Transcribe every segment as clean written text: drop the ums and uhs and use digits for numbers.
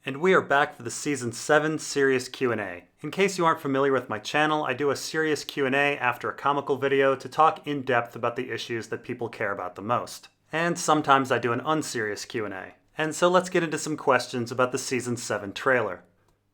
And we are back for the Season 7 Serious Q&A. In case you aren't familiar with my channel, I do a serious Q&A after a comical video to talk in depth about the issues that people care about the most. And sometimes I do an unserious Q&A. And so let's get into some questions about the Season 7 trailer.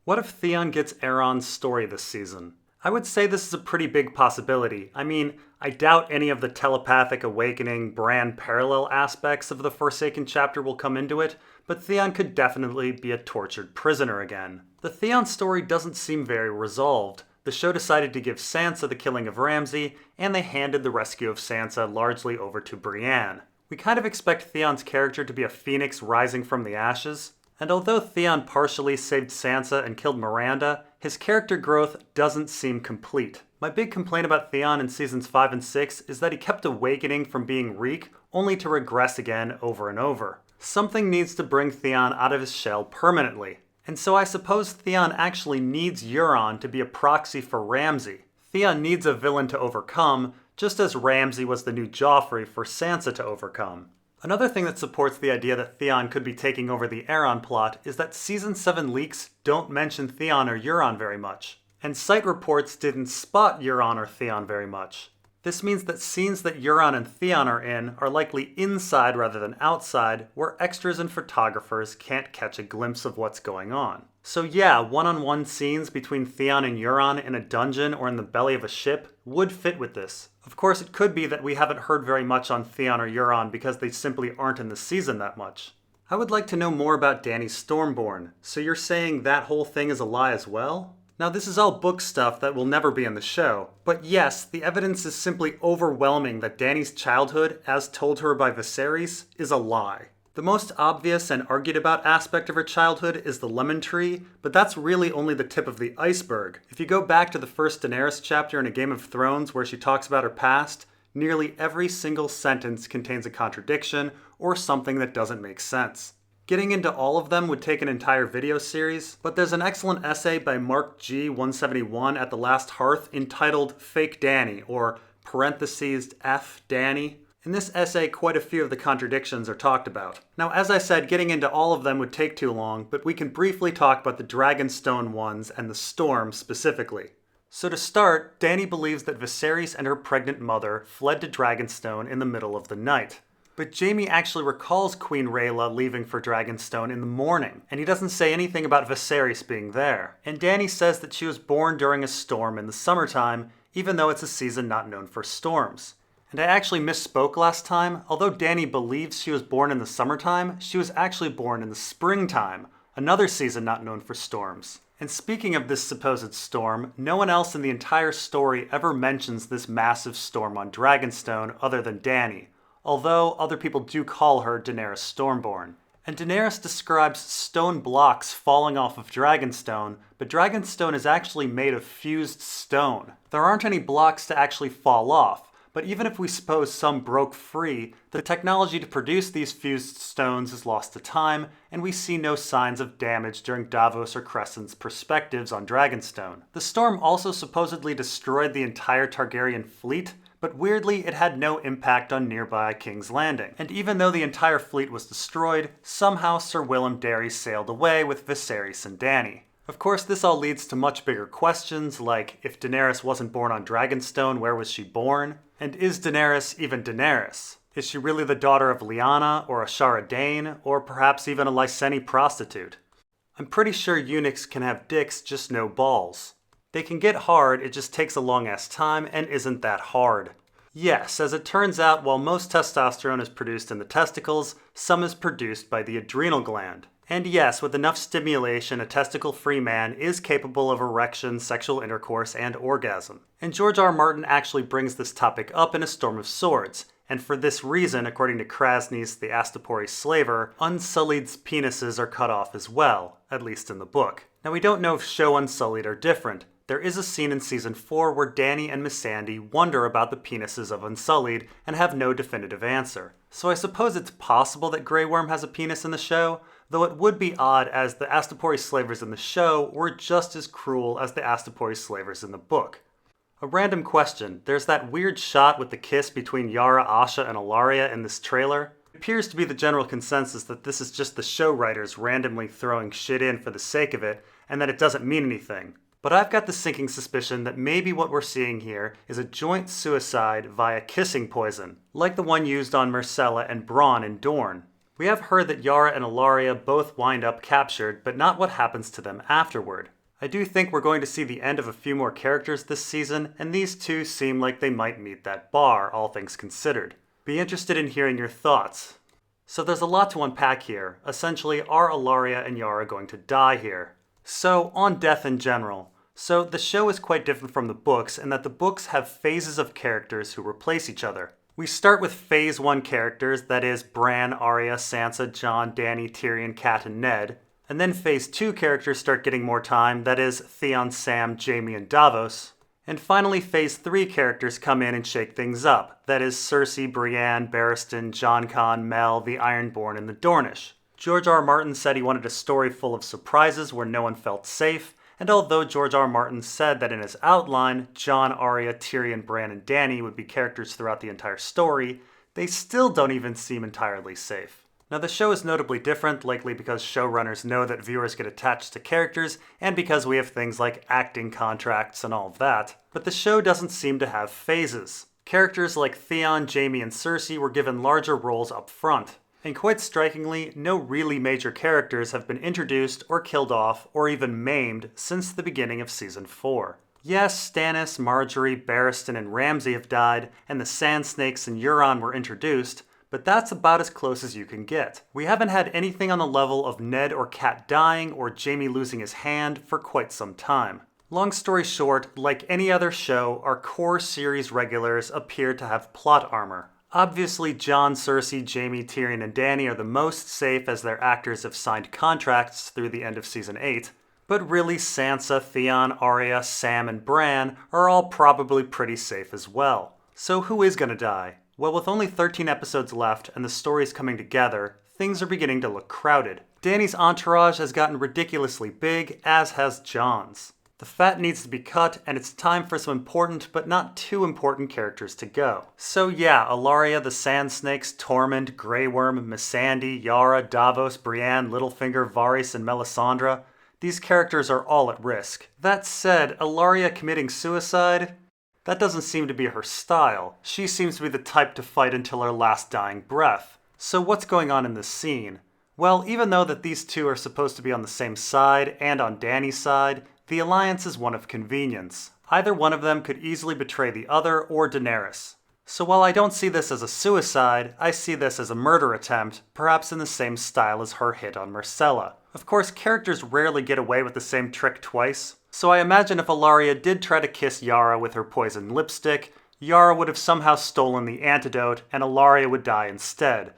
What if Theon gets Aeron's story this season? I would say this is a pretty big possibility. I mean, I doubt any of the telepathic awakening, Bran parallel aspects of the Forsaken chapter will come into it, but Theon could definitely be a tortured prisoner again. The Theon story doesn't seem very resolved. The show decided to give Sansa the killing of Ramsay, and they handed the rescue of Sansa largely over to Brienne. We kind of expect Theon's character to be a phoenix rising from the ashes, and although Theon partially saved Sansa and killed Miranda, his character growth doesn't seem complete. My big complaint about Theon in seasons 5 and 6 is that he kept awakening from being Reek, only to regress again over and over. Something needs to bring Theon out of his shell permanently. And so I suppose Theon actually needs Euron to be a proxy for Ramsay. Theon needs a villain to overcome, just as Ramsay was the new Joffrey for Sansa to overcome. Another thing that supports the idea that Theon could be taking over the Aeron plot is that Season 7 leaks don't mention Theon or Euron very much. And site reports didn't spot Euron or Theon very much. This means that scenes that Euron and Theon are in are likely inside rather than outside, where extras and photographers can't catch a glimpse of what's going on. So yeah, one-on-one scenes between Theon and Euron in a dungeon or in the belly of a ship would fit with this. Of course, it could be that we haven't heard very much on Theon or Euron because they simply aren't in the season that much. I would like to know more about Dany's Stormborn. So you're saying that whole thing is a lie as well? Now this is all book stuff that will never be in the show, but yes, the evidence is simply overwhelming that Dany's childhood, as told her by Viserys, is a lie. The most obvious and argued about aspect of her childhood is the lemon tree, but that's really only the tip of the iceberg. If you go back to the first Daenerys chapter in A Game of Thrones where she talks about her past, nearly every single sentence contains a contradiction or something that doesn't make sense. Getting into all of them would take an entire video series, but there's an excellent essay by Mark G. 171 at The Last Hearth entitled Fake Dany, or parentheses F Dany. In this essay, quite a few of the contradictions are talked about. Now, as I said, getting into all of them would take too long, but we can briefly talk about the Dragonstone ones and the Storm specifically. So to start, Dany believes that Viserys and her pregnant mother fled to Dragonstone in the middle of the night. But Jaime actually recalls Queen Rhaella leaving for Dragonstone in the morning, and he doesn't say anything about Viserys being there. And Dany says that she was born during a storm in the summertime, even though it's a season not known for storms. And I actually misspoke last time. Although Dany believes she was born in the summertime, she was actually born in the springtime, another season not known for storms. And speaking of this supposed storm, no one else in the entire story ever mentions this massive storm on Dragonstone other than Dany, although other people do call her Daenerys Stormborn. And Daenerys describes stone blocks falling off of Dragonstone, but Dragonstone is actually made of fused stone. There aren't any blocks to actually fall off, but even if we suppose some broke free, the technology to produce these fused stones is lost to time, and we see no signs of damage during Davos or Crescent's perspectives on Dragonstone. The storm also supposedly destroyed the entire Targaryen fleet, but weirdly, it had no impact on nearby King's Landing. And even though the entire fleet was destroyed, somehow Sir Willem Darry sailed away with Viserys and Dany. Of course, this all leads to much bigger questions, like if Daenerys wasn't born on Dragonstone, where was she born? And is Daenerys even Daenerys? Is she really the daughter of Lyanna, or a Shara Dane, or perhaps even a Lyseni prostitute? I'm pretty sure eunuchs can have dicks, just no balls. They can get hard, it just takes a long-ass time and isn't that hard. Yes, as it turns out, while most testosterone is produced in the testicles, some is produced by the adrenal gland. And yes, with enough stimulation, a testicle-free man is capable of erection, sexual intercourse, and orgasm. And George R. R. Martin actually brings this topic up in A Storm of Swords, and for this reason, according to Krasny's The Astapori Slaver, Unsullied's penises are cut off as well, at least in the book. Now we don't know if show Unsullied are different. There is a scene in Season 4 where Dany and Missandei wonder about the penises of Unsullied and have no definitive answer. So I suppose it's possible that Grey Worm has a penis in the show, though it would be odd as the Astapori slavers in the show were just as cruel as the Astapori slavers in the book. A random question, there's that weird shot with the kiss between Yara, Asha, and Ilaria in this trailer. It appears to be the general consensus that this is just the show writers randomly throwing shit in for the sake of it, and that it doesn't mean anything. But I've got the sinking suspicion that maybe what we're seeing here is a joint suicide via kissing poison, like the one used on Myrcella and Bronn in Dorne. We have heard that Yara and Ellaria both wind up captured, but not what happens to them afterward. I do think we're going to see the end of a few more characters this season, and these two seem like they might meet that bar, all things considered. Be interested in hearing your thoughts. So there's a lot to unpack here. Essentially, are Ellaria and Yara going to die here? So, on death in general. So, the show is quite different from the books in that the books have phases of characters who replace each other. We start with Phase 1 characters, that is Bran, Arya, Sansa, Jon, Dany, Tyrion, Kat, and Ned. And then Phase 2 characters start getting more time, that is Theon, Sam, Jaime, and Davos. And finally, Phase 3 characters come in and shake things up, that is Cersei, Brienne, Barristan, Jon Con, Mel, the Ironborn, and the Dornish. George R. R. Martin said he wanted a story full of surprises where no one felt safe, and although George R. R. Martin said that in his outline, Jon, Arya, Tyrion, Bran, and Dany would be characters throughout the entire story, they still don't even seem entirely safe. Now the show is notably different, likely because showrunners know that viewers get attached to characters, and because we have things like acting contracts and all of that. But the show doesn't seem to have phases. Characters like Theon, Jaime, and Cersei were given larger roles up front. And quite strikingly, no really major characters have been introduced or killed off or even maimed since the beginning of Season 4. Yes, Stannis, Margaery, Barristan, and Ramsay have died, and the Sand Snakes and Euron were introduced, but that's about as close as you can get. We haven't had anything on the level of Ned or Kat dying or Jaime losing his hand for quite some time. Long story short, like any other show, our core series regulars appear to have plot armor. Obviously, Jon, Cersei, Jaime, Tyrion, and Dany are the most safe as their actors have signed contracts through the end of Season 8, but really Sansa, Theon, Arya, Sam, and Bran are all probably pretty safe as well. So who is gonna die? Well, with only 13 episodes left and the stories coming together, things are beginning to look crowded. Dany's entourage has gotten ridiculously big, as has Jon's. The fat needs to be cut, and it's time for some important but not too important characters to go. So yeah, Ellaria, the Sand Snakes, Tormund, Grey Worm, Missandei, Yara, Davos, Brienne, Littlefinger, Varys, and Melisandre. These characters are all at risk. That said, Ellaria committing suicide? That doesn't seem to be her style. She seems to be the type to fight until her last dying breath. So what's going on in this scene? Well, even though that these two are supposed to be on the same side and on Dany's side, the alliance is one of convenience. Either one of them could easily betray the other or Daenerys. So while I don't see this as a suicide, I see this as a murder attempt, perhaps in the same style as her hit on Myrcella. Of course, characters rarely get away with the same trick twice, so I imagine if Ellaria did try to kiss Yara with her poisoned lipstick, Yara would have somehow stolen the antidote and Ellaria would die instead.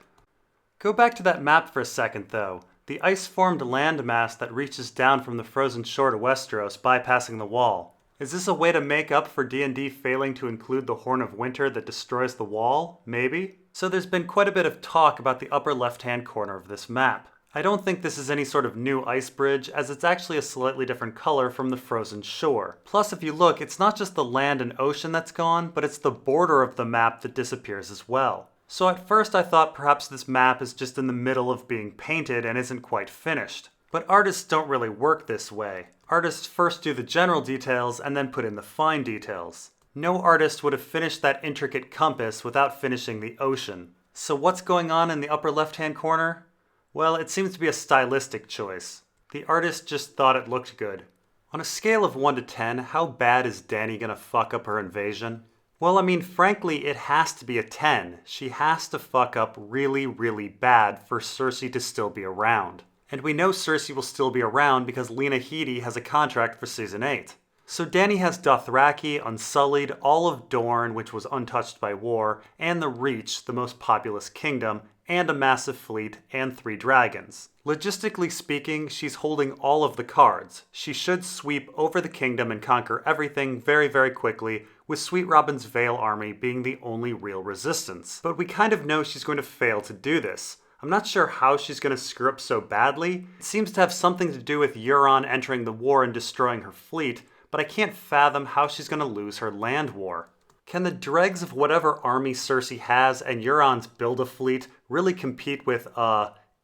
Go back to that map for a second though. The ice-formed landmass that reaches down from the frozen shore to Westeros, bypassing the wall. Is this a way to make up for D&D failing to include the Horn of Winter that destroys the wall? Maybe? So there's been quite a bit of talk about the upper left-hand corner of this map. I don't think this is any sort of new ice bridge, as it's actually a slightly different color from the frozen shore. Plus, if you look, it's not just the land and ocean that's gone, but it's the border of the map that disappears as well. So at first I thought perhaps this map is just in the middle of being painted and isn't quite finished. But artists don't really work this way. Artists first do the general details and then put in the fine details. No artist would have finished that intricate compass without finishing the ocean. So what's going on in the upper left-hand corner? Well, it seems to be a stylistic choice. The artist just thought it looked good. On a scale of 1 to 10, how bad is Dany gonna fuck up her invasion? Well, I mean, frankly, it has to be a 10. She has to fuck up really, really bad for Cersei to still be around. And we know Cersei will still be around because Lena Headey has a contract for Season 8. So Dany has Dothraki, Unsullied, all of Dorne, which was untouched by war, and the Reach, the most populous kingdom, and a massive fleet, and 3 dragons. Logistically speaking, she's holding all of the cards. She should sweep over the kingdom and conquer everything very, very quickly, with Sweet Robin's Vale army being the only real resistance. But we kind of know she's going to fail to do this. I'm not sure how she's going to screw up so badly. It seems to have something to do with Euron entering the war and destroying her fleet, but I can't fathom how she's going to lose her land war. Can the dregs of whatever army Cersei has and Euron's build a fleet really compete with,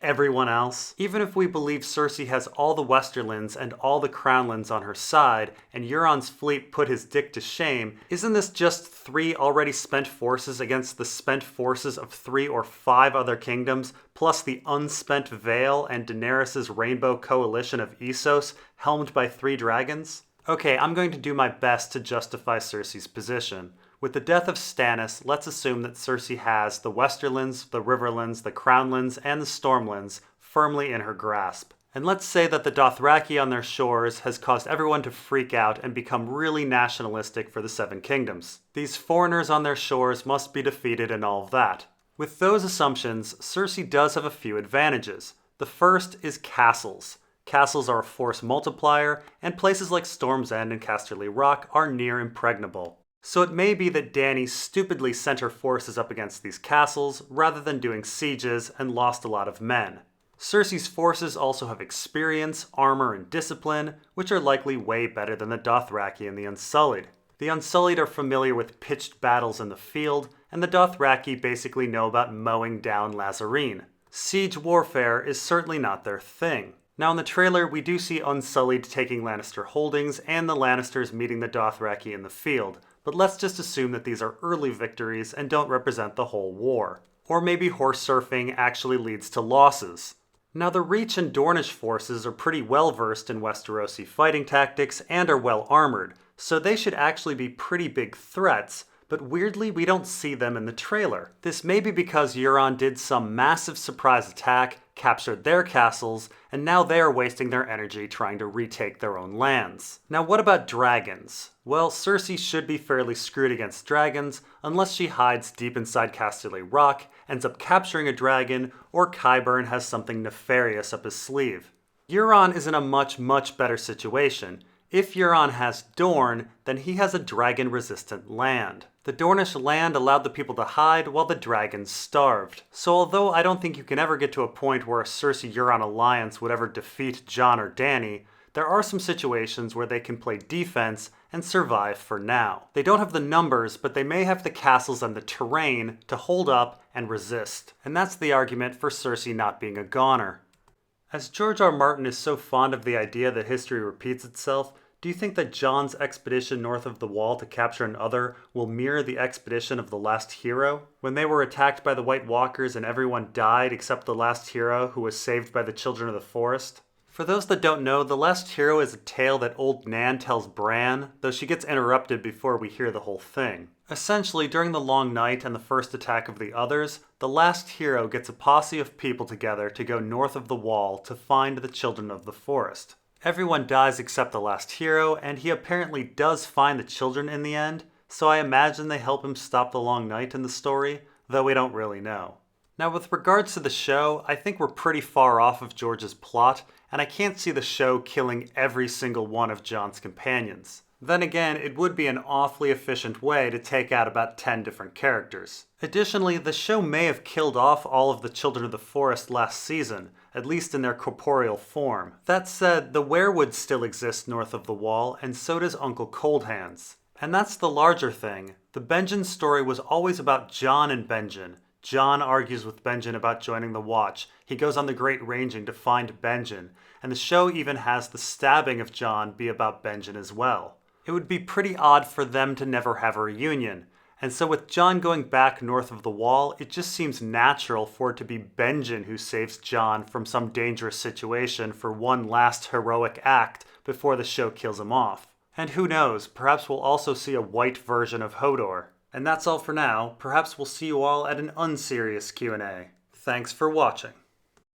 everyone else? Even if we believe Cersei has all the Westerlands and all the Crownlands on her side, and Euron's fleet put his dick to shame, isn't this just 3 already spent forces against the spent forces of 3 or 5 other kingdoms, plus the unspent Vale and Daenerys' Rainbow Coalition of Essos, helmed by 3 dragons? Okay, I'm going to do my best to justify Cersei's position. With the death of Stannis, let's assume that Cersei has the Westerlands, the Riverlands, the Crownlands, and the Stormlands firmly in her grasp. And let's say that the Dothraki on their shores has caused everyone to freak out and become really nationalistic for the 7 kingdoms. These foreigners on their shores must be defeated and all of that. With those assumptions, Cersei does have a few advantages. The first is castles. Castles are a force multiplier, and places like Storm's End and Casterly Rock are near impregnable. So it may be that Dany stupidly sent her forces up against these castles rather than doing sieges and lost a lot of men. Cersei's forces also have experience, armor, and discipline, which are likely way better than the Dothraki and the Unsullied. The Unsullied are familiar with pitched battles in the field, and the Dothraki basically know about mowing down Lázarine. Siege warfare is certainly not their thing. Now in the trailer, we do see Unsullied taking Lannister holdings and the Lannisters meeting the Dothraki in the field, but let's just assume that these are early victories and don't represent the whole war. Or maybe horse surfing actually leads to losses. Now the Reach and Dornish forces are pretty well versed in Westerosi fighting tactics and are well armored, so they should actually be pretty big threats, but weirdly we don't see them in the trailer. This may be because Euron did some massive surprise attack, captured their castles, and now they are wasting their energy trying to retake their own lands. Now what about dragons? Well, Cersei should be fairly screwed against dragons unless she hides deep inside Casterly Rock, ends up capturing a dragon, or Qyburn has something nefarious up his sleeve. Euron is in a much better situation. If Euron has Dorne, then he has a dragon-resistant land. The Dornish land allowed the people to hide while the dragons starved. So although I don't think you can ever get to a point where a Cersei-Euron alliance would ever defeat Jon or Dany, there are some situations where they can play defense and survive for now. They don't have the numbers, but they may have the castles and the terrain to hold up and resist. And that's the argument for Cersei not being a goner. As George R. Martin is so fond of the idea that history repeats itself, do you think that Jon's expedition north of the Wall to capture an other will mirror the expedition of the last hero? When they were attacked by the White Walkers and everyone died except the last hero who was saved by the Children of the Forest? For those that don't know, The Last Hero is a tale that old Nan tells Bran, though she gets interrupted before we hear the whole thing. Essentially, during the Long Night and the first attack of the others, the last hero gets a posse of people together to go north of the Wall to find the Children of the Forest. Everyone dies except the last hero, and he apparently does find the children in the end, so I imagine they help him stop the Long Night in the story, though we don't really know. Now with regards to the show, I think we're pretty far off of George's plot, and I can't see the show killing every single one of Jon's companions. Then again, it would be an awfully efficient way to take out about 10 different characters. Additionally, the show may have killed off all of the Children of the Forest last season, at least in their corporeal form. That said, the werewoods still exist north of the Wall, and so does Uncle Coldhands. And that's the larger thing. The Benjen story was always about Jon and Benjen. Jon argues with Benjen about joining the Watch. He goes on the Great Ranging to find Benjen, and the show even has the stabbing of Jon be about Benjen as well. It would be pretty odd for them to never have a reunion, and so with Jon going back north of the Wall, it just seems natural for it to be Benjen who saves Jon from some dangerous situation for one last heroic act before the show kills him off. And who knows, perhaps we'll also see a white version of Hodor. And that's all for now. Perhaps we'll see you all at an unserious Q&A. Thanks for watching.